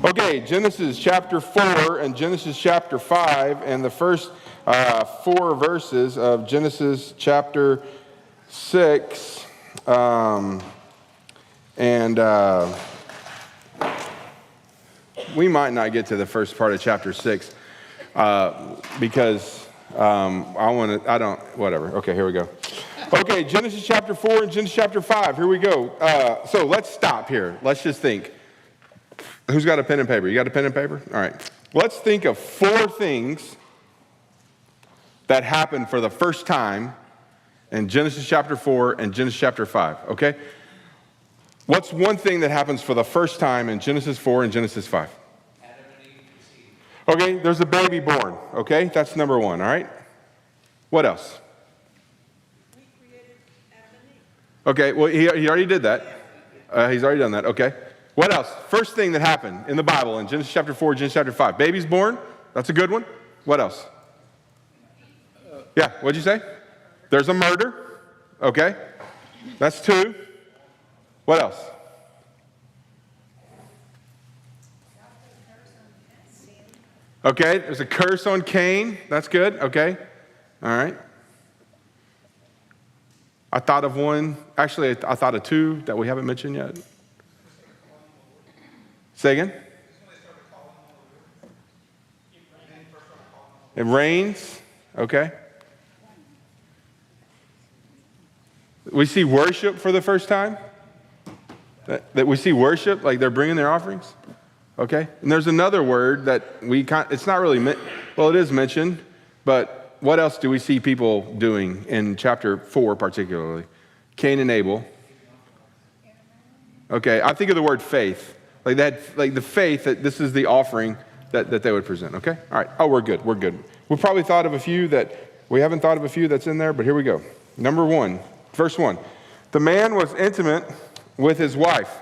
Okay, Genesis chapter 4 and Genesis chapter 5, and the first 4 verses of Genesis chapter 6. We might not get to the first part of chapter 6 because whatever. Okay, here we go. Okay, Genesis chapter 4 and Genesis chapter 5. Here we go. So let's stop here. Let's just think. Who's got a pen and paper? You got a pen and paper? All right. Let's think of 4 things that happened for the first time in Genesis chapter 4 and Genesis chapter 5, okay? What's one thing that happens for the first time in Genesis 4 and Genesis 5? Adam and Eve conceived. Okay, there's a baby born, okay? That's number 1, all right? What else? We created Adam and Eve. Okay, well, he already did that. He's already done that, okay. What else? First thing that happened in the Bible in Genesis chapter 4, Genesis chapter 5. Baby's born. That's a good one. What else? Yeah, what'd you say? There's a murder. Okay. That's 2. What else? Okay, there's a curse on Cain. That's good. Okay. All right. I thought of one. Actually, I thought of 2 that we haven't mentioned yet. Say again? It rains. Okay. We see worship for the first time. That we see worship, like they're bringing their offerings. Okay. And there's another word that it's not really, it is mentioned, but what else do we see people doing in chapter 4 particularly? Cain and Abel. Okay. I think of the word faith. Like the faith that this is the offering that they would present, okay? All right. Oh, we're good. We probably thought of a few that we haven't thought of a few that's in there, but here we go. Number 1, verse 1. The man was intimate with his wife,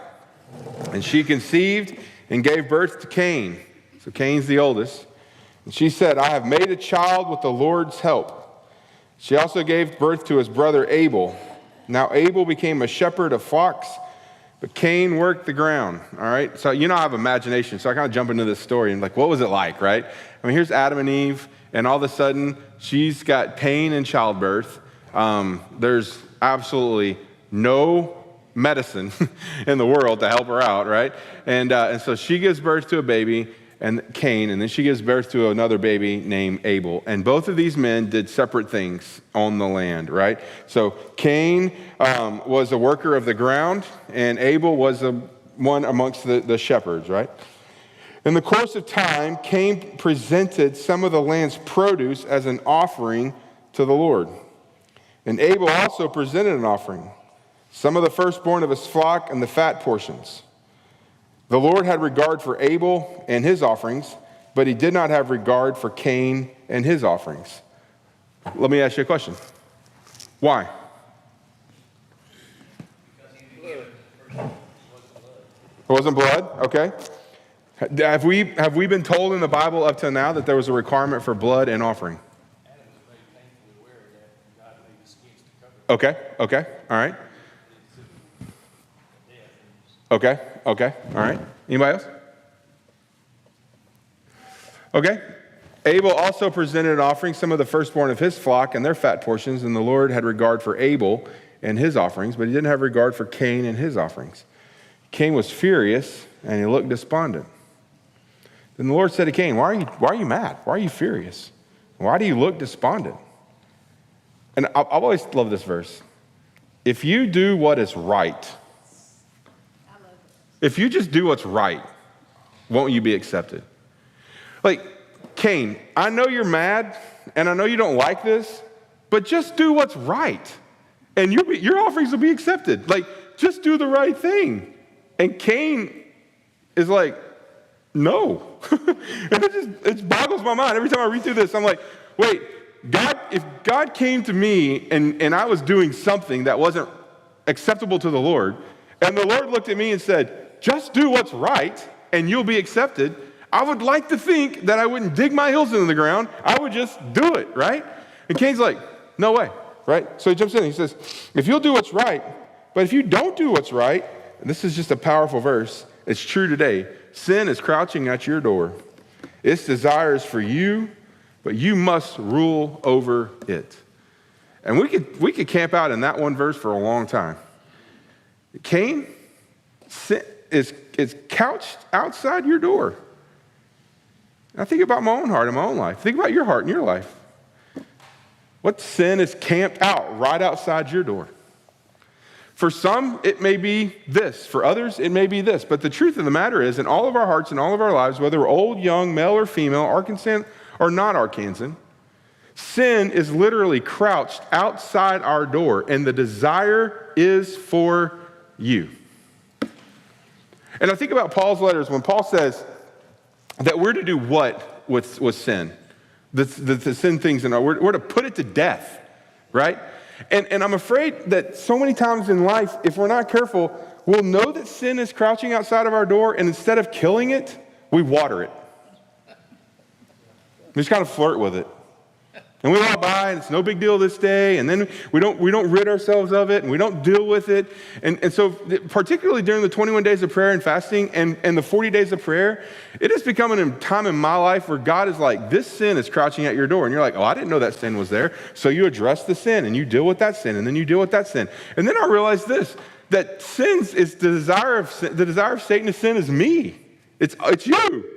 and she conceived and gave birth to Cain. So Cain's the oldest. And she said, I have made a child with the Lord's help. She also gave birth to his brother Abel. Now Abel became a shepherd of flocks, but Cain worked the ground, all right? So, I have imagination, so I kind of jump into this story and what was it like, right? I mean, here's Adam and Eve, and all of a sudden, she's got pain in childbirth. There's absolutely no medicine in the world to help her out, right? And so she gives birth to a baby, and Cain, and then she gives birth to another baby named Abel. And both of these men did separate things on the land, right? So Cain was a worker of the ground, and Abel was one amongst the shepherds, right? In the course of time, Cain presented some of the land's produce as an offering to the Lord. And Abel also presented an offering, some of the firstborn of his flock and the fat portions. The Lord had regard for Abel and his offerings, but he did not have regard for Cain and his offerings. Let me ask you a question. Why? Because he knew it wasn't blood? Okay. Have we been told in the Bible up to now that there was a requirement for blood and offering? Adam was very painfully aware of that, and God made the skins to cover it. Okay. All right. Okay. All right. Anybody else? Okay. Abel also presented an offering, some of the firstborn of his flock and their fat portions, and the Lord had regard for Abel and his offerings, but he didn't have regard for Cain and his offerings. Cain was furious, and he looked despondent. Then the Lord said to Cain, why are you mad? Why are you furious? Why do you look despondent? And I've always loved this verse. If you do what is right, if you just do what's right, won't you be accepted? Like, Cain, I know you're mad, and I know you don't like this, but just do what's right, and your offerings will be accepted. Like, just do the right thing. And Cain is like, no. And it boggles my mind. Every time I read through this, I'm like, wait, if God came to me and I was doing something that wasn't acceptable to the Lord, and the Lord looked at me and said, just do what's right and you'll be accepted, I would like to think that I wouldn't dig my heels into the ground. I would just do it, right? And Cain's like, no way, right? So he jumps in and he says, if you'll do what's right, but if you don't do what's right, and this is just a powerful verse, It's true today. Sin is crouching at your door. Its desire is for you, but you must rule over it. And we could camp out in that one verse for a long time. Cain, sin is couched outside your door. I think about my own heart and my own life. Think about your heart and your life. What sin is camped out right outside your door? For some, it may be this. For others, it may be this. But the truth of the matter is, in all of our hearts and all of our lives, whether we're old, young, male or female, Arkansan or not Arkansan, sin is literally crouched outside our door, and the desire is for you. And I think about Paul's letters when Paul says that we're to do what with sin? The sin things, and we're to put it to death, right? And I'm afraid that so many times in life, if we're not careful, we'll know that sin is crouching outside of our door, and instead of killing it, we water it. We just kind of flirt with it. And we walk by, and it's no big deal this day, and then we don't rid ourselves of it, and we don't deal with it. And so particularly during the 21 days of prayer and fasting and the 40 days of prayer, it has become a time in my life where God is like, this sin is crouching at your door. And you're like, oh, I didn't know that sin was there. So you address the sin, and you deal with that sin, and then you deal with that sin. And then I realized this, that sins is the desire of Satan to sin is me. It's you.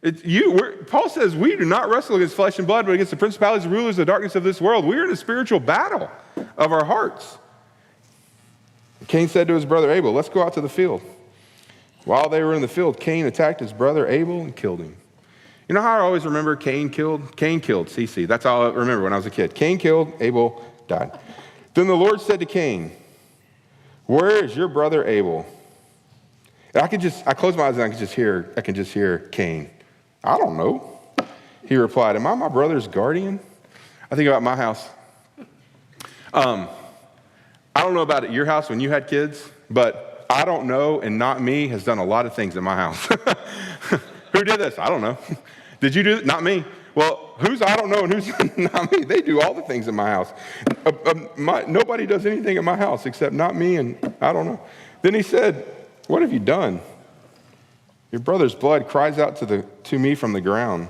It's you. Paul says we do not wrestle against flesh and blood, but against the principalities and rulers of the darkness of this world. We're in a spiritual battle of our hearts. Cain said to his brother Abel, let's go out to the field. While they were in the field, Cain attacked his brother Abel and killed him. You know how I always remember Cain killed? Cain killed, CC. That's all I remember when I was a kid. Cain killed, Abel died. Then the Lord said to Cain, where is your brother Abel? And I close my eyes and I can just hear Cain. I don't know. He replied, am I my brother's guardian? I think about my house. I don't know about at your house when you had kids, but I don't know and not me has done a lot of things in my house. Who did this? I don't know. Did you do it? Not me. Well, who's I don't know and who's not me? They do all the things in my house. Nobody does anything in my house except not me and I don't know. Then he said, what have you done? Your brother's blood cries out to me from the ground.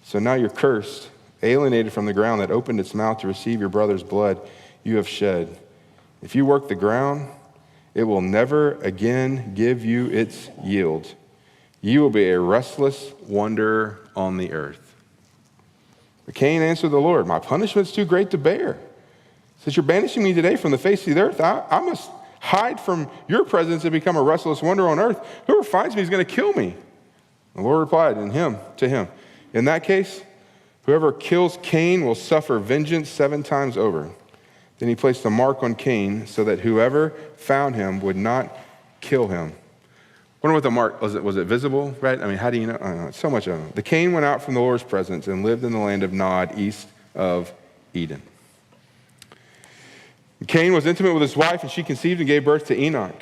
So now you're cursed, alienated from the ground that opened its mouth to receive your brother's blood you have shed. If you work the ground, it will never again give you its yield. You will be a restless wanderer on the earth. But Cain answered the Lord, my punishment's too great to bear. Since you're banishing me today from the face of the earth, I must hide from your presence and become a restless wanderer on earth. Whoever finds me is going to kill me. The Lord replied to him, in that case, whoever kills Cain will suffer vengeance 7 times over. Then he placed a mark on Cain so that whoever found him would not kill him. I wonder what the mark was. Was it visible, right? I mean, how do you know? I don't know. So much of it. The Cain went out from the Lord's presence and lived in the land of Nod, east of Eden. Cain was intimate with his wife, and she conceived and gave birth to Enoch.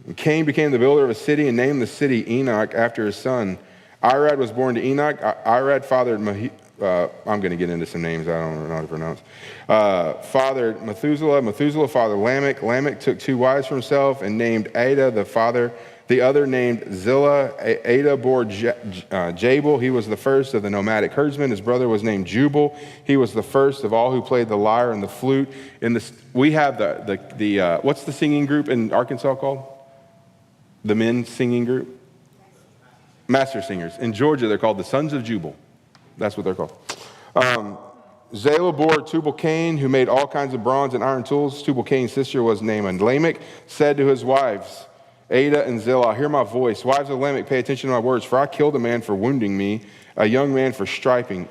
And Cain became the builder of a city and named the city Enoch after his son. Irad was born to Enoch. Irad fathered, I'm going to get into some names I don't know how to pronounce. Fathered Methuselah. Methuselah fathered Lamech. Lamech took 2 wives for himself and named Ada the other named Zillah. Ada bore Jabal. He was the first of the nomadic herdsmen. His brother was named Jubal. He was the first of all who played the lyre and the flute. We have the what's the singing group in Arkansas called? The men's singing group? Master singers. In Georgia, they're called the Sons of Jubal. That's what they're called. Zillah bore Tubal-Cain, who made all kinds of bronze and iron tools. Tubal-Cain's sister was named. And Lamech said to his wives, Ada and Zillah, hear my voice. Wives of Lamech, pay attention to my words, for I killed a man for wounding me, a young man for striking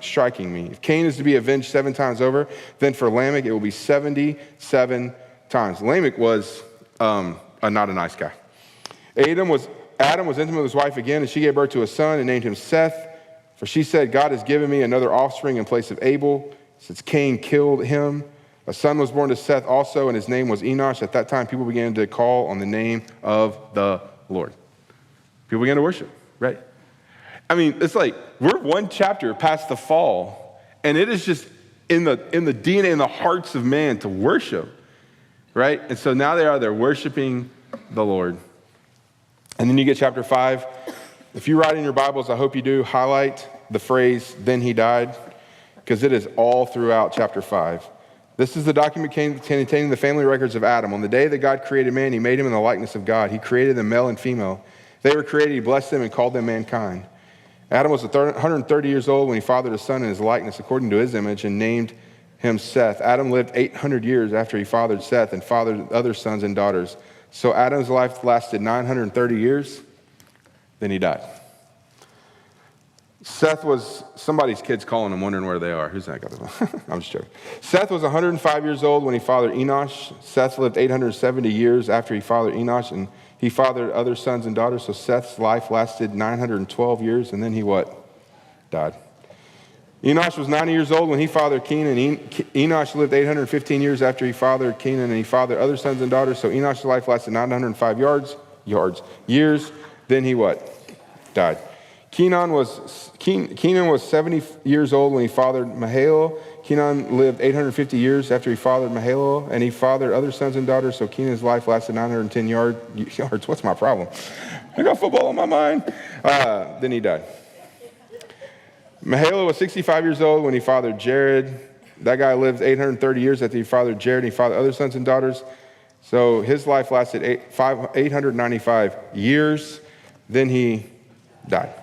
me. If Cain is to be avenged 7 times over, then for Lamech it will be 77 times. Lamech was not a nice guy. Adam was intimate with his wife again, and she gave birth to a son and named him Seth. For she said, God has given me another offspring in place of Abel, since Cain killed him. A son was born to Seth also, and his name was Enosh. At that time, people began to call on the name of the Lord. People began to worship, right? I mean, it's like we're 1 chapter past the fall, and it is just in the DNA, in the hearts of man to worship, right? And so now they're worshiping the Lord. And then you get chapter 5. If you write in your Bibles, I hope you do, highlight the phrase, then he died, because it is all throughout chapter 5. This is the document containing the family records of Adam. On the day that God created man, he made him in the likeness of God. He created them male and female. They were created, he blessed them and called them mankind. Adam was 130 years old when he fathered a son in his likeness according to his image and named him Seth. Adam lived 800 years after he fathered Seth and fathered other sons and daughters. So Adam's life lasted 930 years, then he died. Seth was, somebody's kid's calling him, wondering where they are. Who's that guy? I'm just joking. Seth was 105 years old when he fathered Enosh. Seth lived 870 years after he fathered Enosh, and he fathered other sons and daughters. So Seth's life lasted 912 years, and then he what? Died. Enosh was 90 years old when he fathered Kenan. Enosh lived 815 years after he fathered Kenan, and he fathered other sons and daughters. So Enosh's life lasted 905 years. Then he what? Died. Kenan was 70 years old when he fathered Mahalalel. Kenan lived 850 years after he fathered Mahalalel, and he fathered other sons and daughters. So Kenan's life lasted 910 yards. What's my problem? I got football on my mind. Then he died. Mahalalel was 65 years old when he fathered Jared. That guy lived 830 years after he fathered Jared, and he fathered other sons and daughters. So his life lasted 895 years. Then he died.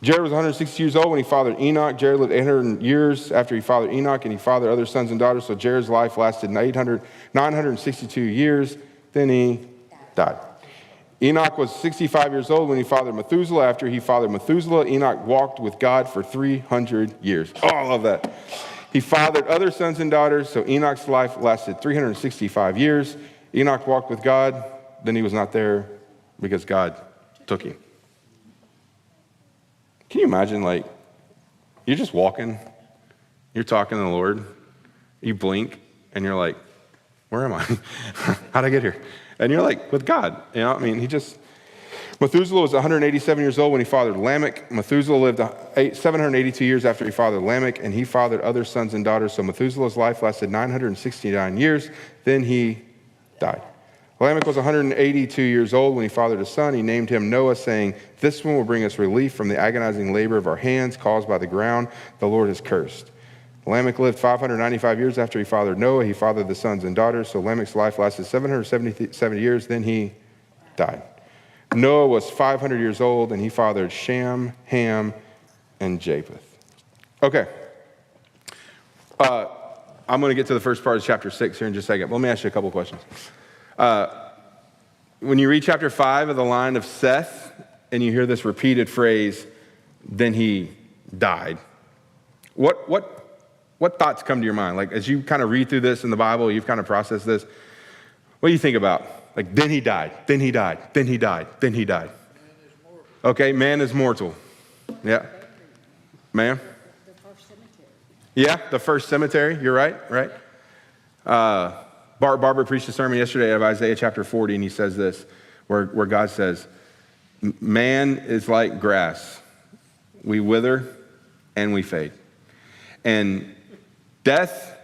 Jared was 160 years old when he fathered Enoch. Jared lived 800 years after he fathered Enoch, and he fathered other sons and daughters. So Jared's life lasted 962 years. Then he died. Enoch was 65 years old when he fathered Methuselah. After he fathered Methuselah, Enoch walked with God for 300 years. Oh, I love that. He fathered other sons and daughters, so Enoch's life lasted 365 years. Enoch walked with God, then he was not there because God took him. Can you imagine, like, you're just walking, you're talking to the Lord, you blink, and you're like, where am I? How'd I get here? And you're like, with God. You know, I mean, Methuselah was 187 years old when he fathered Lamech. Methuselah lived 782 years after he fathered Lamech, and he fathered other sons and daughters. So Methuselah's life lasted 969 years. Then he died. Lamech was 182 years old when he fathered a son. He named him Noah, saying, "This one will bring us relief from the agonizing labor of our hands caused by the ground the Lord has cursed." Lamech lived 595 years after he fathered Noah. He fathered the sons and daughters. So Lamech's life lasted 770 years. Then he died. Noah was 500 years old, and he fathered Shem, Ham, and Japheth. Okay. I'm going to get to the first part of chapter 6 here in just a second. Let me ask you a couple questions. When you read chapter 5 of the line of Seth, and you hear this repeated phrase, then he died, what thoughts come to your mind? Like, as you kind of read through this in the Bible, you've kind of processed this, what do you think about? Like, then he died, then he died, then he died, then he died. Okay, man is mortal. Yeah. Ma'am? The first cemetery. Yeah, the first cemetery. You're right. Barbara preached a sermon yesterday of Isaiah chapter 40, and he says this, where God says, man is like grass. We wither and we fade. And death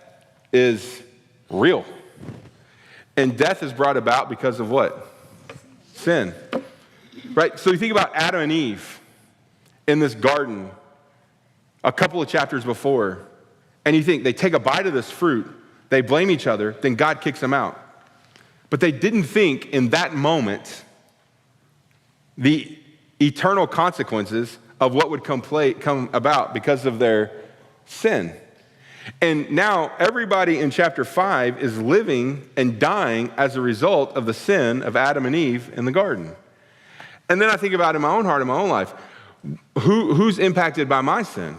is real. And death is brought about because of what? Sin. Right? So you think about Adam and Eve in this garden a couple of chapters before, and you think they take a bite of this fruit, they blame each other, then God kicks them out. But they didn't think in that moment the eternal consequences of what would come about because of their sin. And now everybody in chapter 5 is living and dying as a result of the sin of Adam and Eve in the garden. And then I think about in my own heart, in my own life, who's impacted by my sin?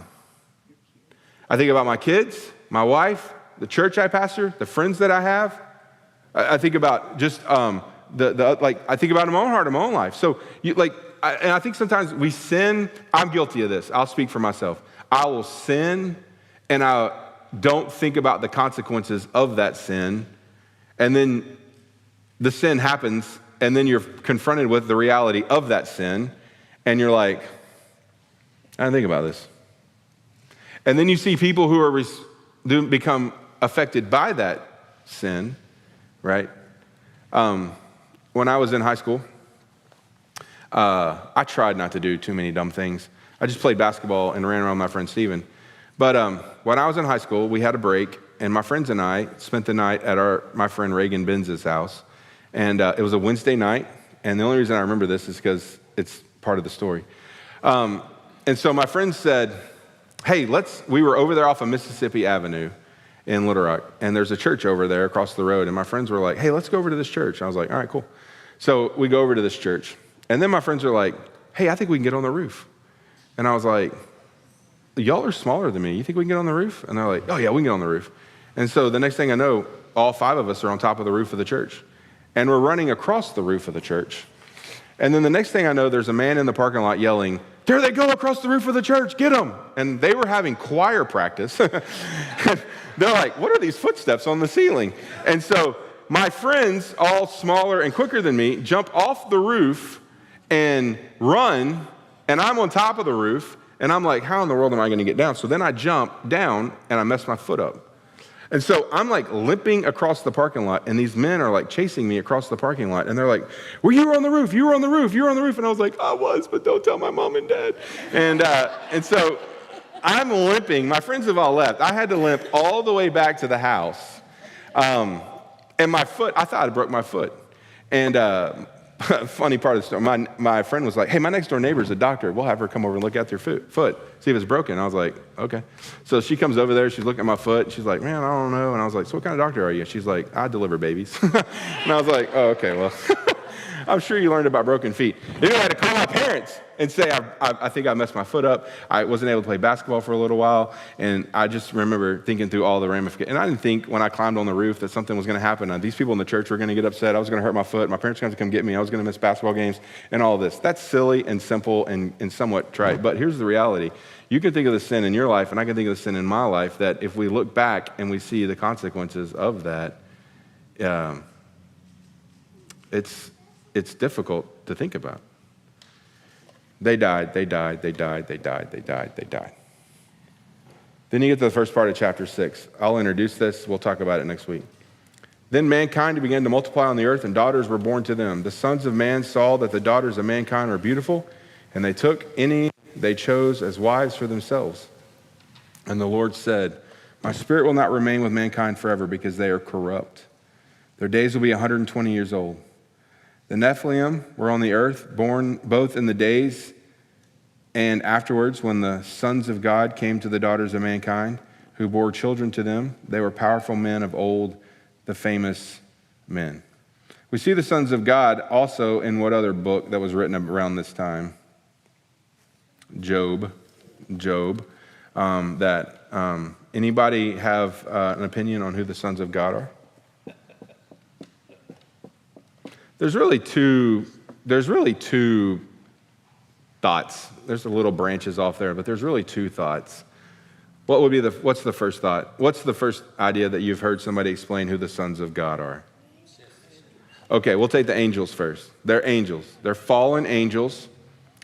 I think about my kids, my wife, the church I pastor, the friends that I have. I think about just I think about in my own heart, in my own life. So I think sometimes we sin. I'm guilty of this. I'll speak for myself. I will sin, and I don't think about the consequences of that sin, and then the sin happens, and then you're confronted with the reality of that sin, and you're like, I didn't think about this. And then you see people who become affected by that sin, right? When I was in high school, I tried not to do too many dumb things. I just played basketball and ran around with my friend Steven. But when I was in high school, we had a break, and my friends and I spent the night at my friend Reagan Benz's house. And it was a Wednesday night, and the only reason I remember this is because it's part of the story. And so my friends said, hey, we were over there off of Mississippi Avenue in Little Rock, and there's a church over there across the road, and my friends were like, hey, let's go over to this church. And I was like, all right, cool. So we go over to this church, and then my friends are like, hey, I think we can get on the roof. And I was like, y'all are smaller than me. You think we can get on the roof? And they're like, oh yeah, we can get on the roof. And so the next thing I know, all 5 of us are on top of the roof of the church, and we're running across the roof of the church. And then the next thing I know, there's a man in the parking lot yelling, there they go across the roof of the church, get them. And they were having choir practice. They're like, what are these footsteps on the ceiling? And so my friends, all smaller and quicker than me, jump off the roof and run, and I'm on top of the roof, and I'm like, how in the world am I going to get down? So then I jump down, and I mess my foot up. And so I'm like limping across the parking lot, and these men are like chasing me across the parking lot, and they're like, well, you were on the roof, you were on the roof, you were on the roof. And I was like, I was, but don't tell my mom and dad. And so I'm limping. My friends have all left. I had to limp all the way back to the house. And my foot, I thought I broke my foot. And funny part of the story, my friend was like, hey, my next door neighbor's a doctor. We'll have her come over and look at your foot, see if it's broken. I was like, okay. So she comes over there, she's looking at my foot, and she's like, man, I don't know. And I was like, so what kind of doctor are you? She's like, I deliver babies. And I was like, oh, okay, well, I'm sure you learned about broken feet. Anyway, I had to call my parents and say, I think I messed my foot up. I wasn't able to play basketball for a little while, and I just remember thinking through all the ramifications. And I didn't think when I climbed on the roof that something was going to happen. These people in the church were going to get upset. I was going to hurt my foot. My parents were going to come get me. I was going to miss basketball games and all this. That's silly and simple and somewhat trite. But here's the reality. You can think of the sin in your life, and I can think of the sin in my life, that if we look back and we see the consequences of that, it's difficult to think about. They died. Then you get to the first part of chapter 6. I'll introduce this. We'll talk about it next week. Then mankind began to multiply on the earth, and daughters were born to them. The sons of man saw that the daughters of mankind were beautiful, and they took any they chose as wives for themselves. And the Lord said, my spirit will not remain with mankind forever, because they are corrupt. Their days will be 120 years old. The Nephilim were on the earth, born both in the days and afterwards, when the sons of God came to the daughters of mankind, who bore children to them. They were powerful men of old, the famous men. We see the sons of God also in what other book that was written around this time? Job. Anybody have an opinion on who the sons of God are? There's really two thoughts. There's a little branches off there, but there's really 2 thoughts. What's the first thought? What's the first idea that you've heard somebody explain who the sons of God are? Okay, we'll take the angels first. They're angels. They're fallen angels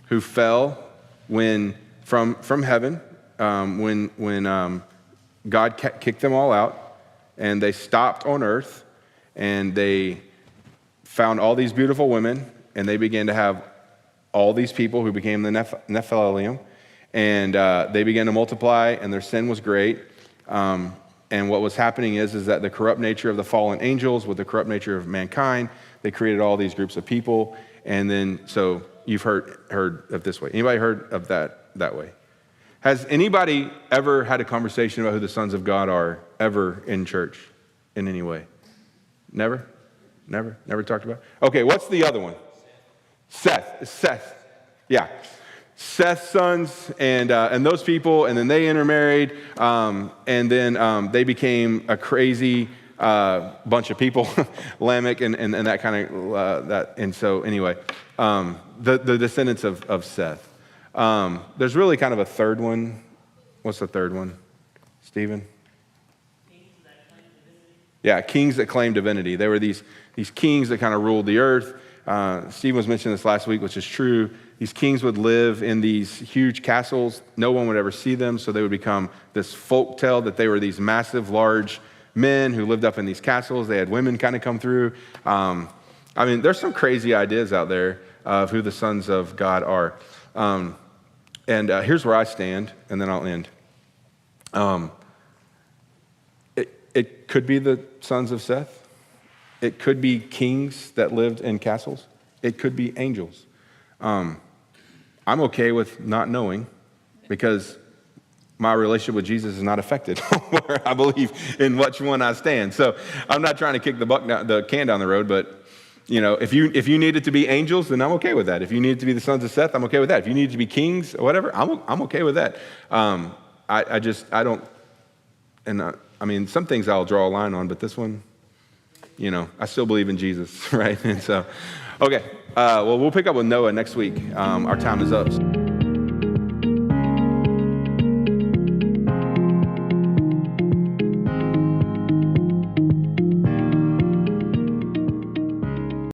who fell from heaven when God kicked them all out, and they stopped on earth, and they found all these beautiful women, and they began to have all these people who became the Nephilim, and they began to multiply, and their sin was great. And what was happening is that the corrupt nature of the fallen angels with the corrupt nature of mankind, they created all these groups of people. And then, so you've heard of this way. Anybody heard of that way? Has anybody ever had a conversation about who the sons of God are ever in church in any way? Never talked about it? Okay, what's the other one? Seth. Yeah. Seth's sons and those people, and then they intermarried, and then they became a crazy bunch of people, Lamech and that kind of that. And so anyway, the descendants of Seth. There's really kind of a third one. What's the third one, Stephen? Yeah, kings that claim divinity. They were these kings that kind of ruled the earth. Steve was mentioning this last week, which is true. These kings would live in these huge castles. No one would ever see them, so they would become this folk tale that they were these massive, large men who lived up in these castles. They had women kind of come through. There's some crazy ideas out there. of who the sons of God are. Here's where I stand, and then I'll end. It could be the sons of Seth. It could be kings that lived in castles. It could be angels. I'm okay with not knowing because my relationship with Jesus is not affected where I believe in which one I stand. So I'm not trying to kick the can down the road, but if you need it to be angels, then I'm okay with that. If you need it to be the sons of Seth, I'm okay with that. If you need it to be kings or whatever, I'm okay with that. I mean, some things I'll draw a line on, but this one, I still believe in Jesus, right? And so, okay. Well, we'll pick up with Noah next week. Our time is up.